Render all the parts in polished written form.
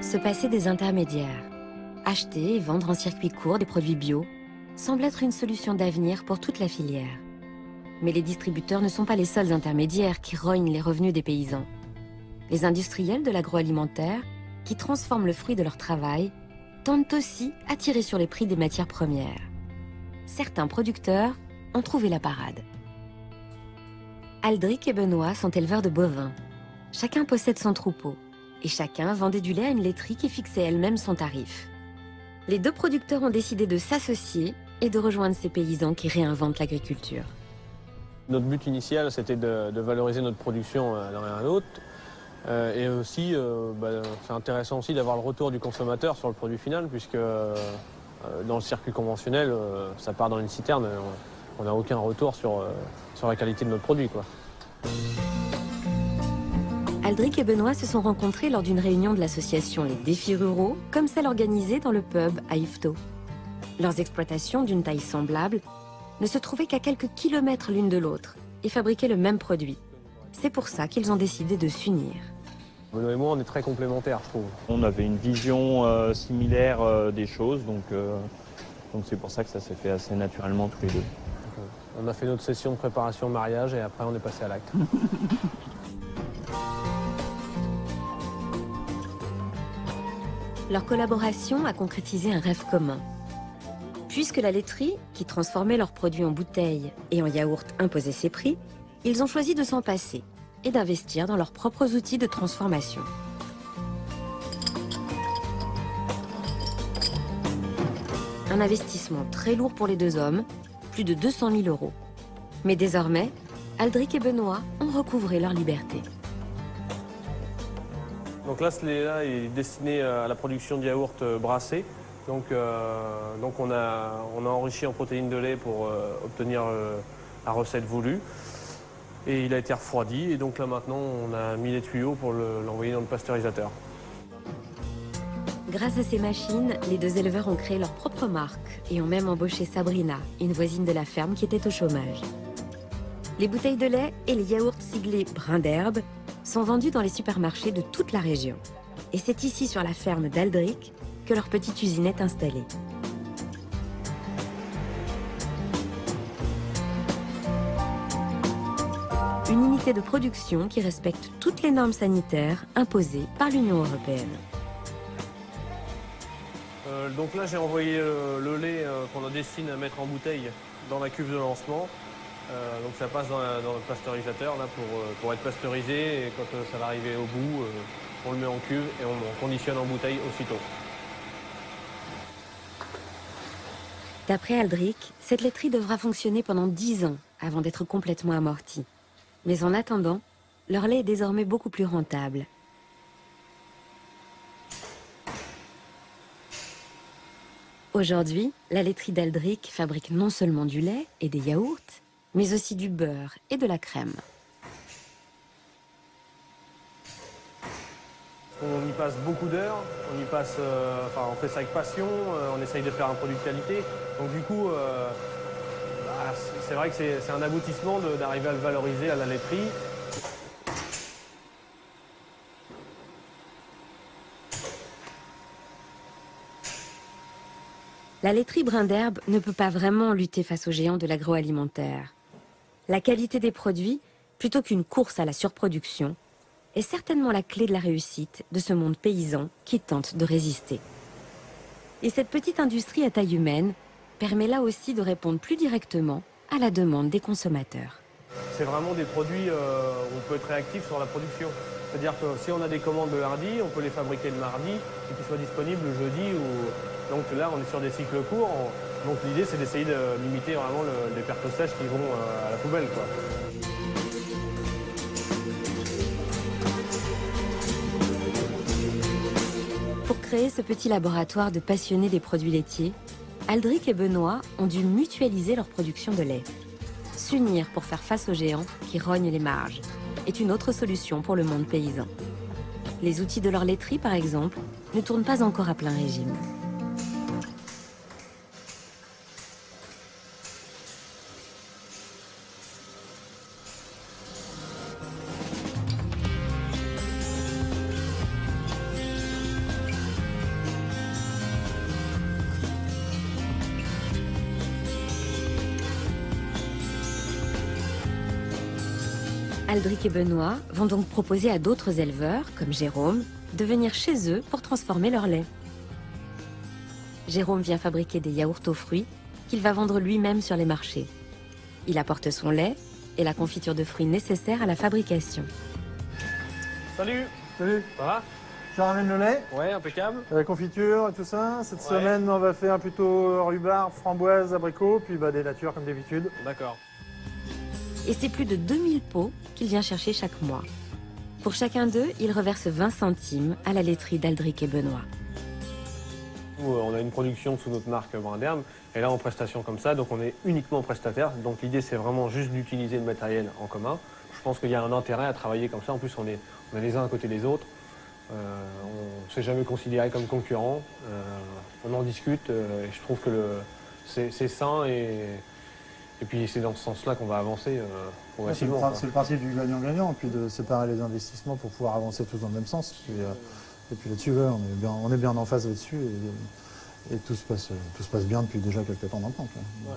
Se passer des intermédiaires, acheter et vendre en circuit court des produits bio, semble être une solution d'avenir pour toute la filière. Mais les distributeurs ne sont pas les seuls intermédiaires qui rognent les revenus des paysans. Les industriels de l'agroalimentaire, qui transforment le fruit de leur travail, tentent aussi à tirer sur les prix des matières premières. Certains producteurs ont trouvé la parade. Aldric et Benoît sont éleveurs de bovins. Chacun possède son troupeau et chacun vendait du lait à une laiterie qui fixait elle-même son tarif. Les deux producteurs ont décidé de s'associer et de rejoindre ces paysans qui réinventent l'agriculture. Notre but initial, c'était de valoriser notre production l'un et l'autre. Et aussi, c'est intéressant aussi d'avoir le retour du consommateur sur le produit final, puisque dans le circuit conventionnel, ça part dans une citerne, on n'a aucun retour sur la qualité de notre produit, quoi. Aldric et Benoît se sont rencontrés lors d'une réunion de l'association Les Défis Ruraux, comme celle organisée dans le pub à Yvetot. Leurs exploitations, d'une taille semblable, ne se trouvaient qu'à quelques kilomètres l'une de l'autre et fabriquaient le même produit. C'est pour ça qu'ils ont décidé de s'unir. Benoît et moi, on est très complémentaires, je trouve. On avait une vision similaire des choses, donc c'est pour ça que ça s'est fait assez naturellement tous les deux. On a fait notre session de préparation au mariage et après on est passé à l'acte. Leur collaboration a concrétisé un rêve commun. Puisque la laiterie, qui transformait leurs produits en bouteilles et en yaourt, imposait ses prix, ils ont choisi de s'en passer et d'investir dans leurs propres outils de transformation. Un investissement très lourd pour les deux hommes, plus de 200 000 €. Mais désormais, Aldric et Benoît ont recouvré leur liberté. Donc là, ce lait-là est destiné à la production de yaourt brassé. Donc on a enrichi en protéines de lait pour obtenir la recette voulue. Et il a été refroidi. Et donc là maintenant, on a mis les tuyaux pour l'envoyer dans le pasteurisateur. Grâce à ces machines, les deux éleveurs ont créé leur propre marque et ont même embauché Sabrina, une voisine de la ferme qui était au chômage. Les bouteilles de lait et les yaourts siglés Brin d'herbe sont vendus dans les supermarchés de toute la région. Et c'est ici, sur la ferme d'Aldric, que leur petite usine est installée. Une unité de production qui respecte toutes les normes sanitaires imposées par l'Union européenne. Donc là, j'ai envoyé le lait qu'on a destiné à mettre en bouteille dans la cuve de lancement. Donc ça passe dans le pasteurisateur là, pour être pasteurisé. Et quand ça va arriver au bout, on le met en cuve et on conditionne en bouteille aussitôt. D'après Aldric, cette laiterie devra fonctionner pendant 10 ans avant d'être complètement amortie. Mais en attendant, leur lait est désormais beaucoup plus rentable. Aujourd'hui, la laiterie d'Aldric fabrique non seulement du lait et des yaourts, mais aussi du beurre et de la crème. On y passe beaucoup d'heures, on fait ça avec passion, on essaye de faire un produit de qualité. Donc du coup, c'est vrai que c'est un aboutissement d'arriver à le valoriser à la laiterie. La laiterie Brin d'herbe ne peut pas vraiment lutter face aux géants de l'agroalimentaire. La qualité des produits, plutôt qu'une course à la surproduction, est certainement la clé de la réussite de ce monde paysan qui tente de résister. Et cette petite industrie à taille humaine permet là aussi de répondre plus directement à la demande des consommateurs. C'est vraiment des produits où on peut être réactif sur la production. C'est-à-dire que si on a des commandes le lundi, on peut les fabriquer le mardi et qu'ils soient disponibles le jeudi. Donc là, on est sur des cycles courts. Donc l'idée, c'est d'essayer de limiter vraiment les pertes sèches qui vont à la poubelle, quoi. Pour créer ce petit laboratoire de passionnés des produits laitiers, Aldric et Benoît ont dû mutualiser leur production de lait. S'unir pour faire face aux géants qui rognent les marges est une autre solution pour le monde paysan. Les outils de leur laiterie, par exemple, ne tournent pas encore à plein régime. Aldric et Benoît vont donc proposer à d'autres éleveurs, comme Jérôme, de venir chez eux pour transformer leur lait. Jérôme vient fabriquer des yaourts aux fruits qu'il va vendre lui-même sur les marchés. Il apporte son lait et la confiture de fruits nécessaire à la fabrication. Salut. Salut, Ça va? je ramène le lait, Ouais, impeccable. la confiture et tout ça. Cette Ouais. semaine, on va faire plutôt rhubarbe, framboise, abricot, puis des natures comme d'habitude. D'accord. Et c'est plus de 2000 pots qu'il vient chercher chaque mois. Pour chacun d'eux, il reverse 20 centimes à la laiterie d'Aldric et Benoît. Nous, on a une production sous notre marque Brin d'Herbe, et là en prestation comme ça, donc on est uniquement prestataire. Donc l'idée c'est vraiment juste d'utiliser le matériel en commun. Je pense qu'il y a un intérêt à travailler comme ça. En plus on est les uns à côté des autres. On ne s'est jamais considéré comme concurrents. On en discute et je trouve que c'est sain et puis c'est dans ce sens-là qu'on va avancer progressivement. C'est le principe du gagnant-gagnant, puis de séparer les investissements pour pouvoir avancer tous dans le même sens. Et puis là-dessus, ouais, on est bien en phase là-dessus et tout se passe bien depuis déjà quelques temps maintenant. Ouais.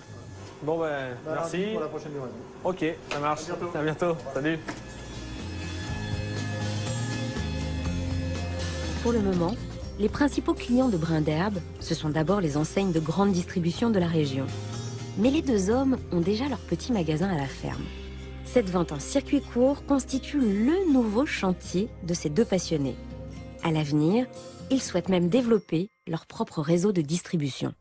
Bon ben, merci. Pour la prochaine numéro. Ok, ça marche. À bientôt. À bientôt. Salut. Pour le moment, les principaux clients de Brin d'Herbe, ce sont d'abord les enseignes de grande distribution de la région. Mais les deux hommes ont déjà leur petit magasin à la ferme. Cette vente en circuit court constitue le nouveau chantier de ces deux passionnés. À l'avenir, ils souhaitent même développer leur propre réseau de distribution.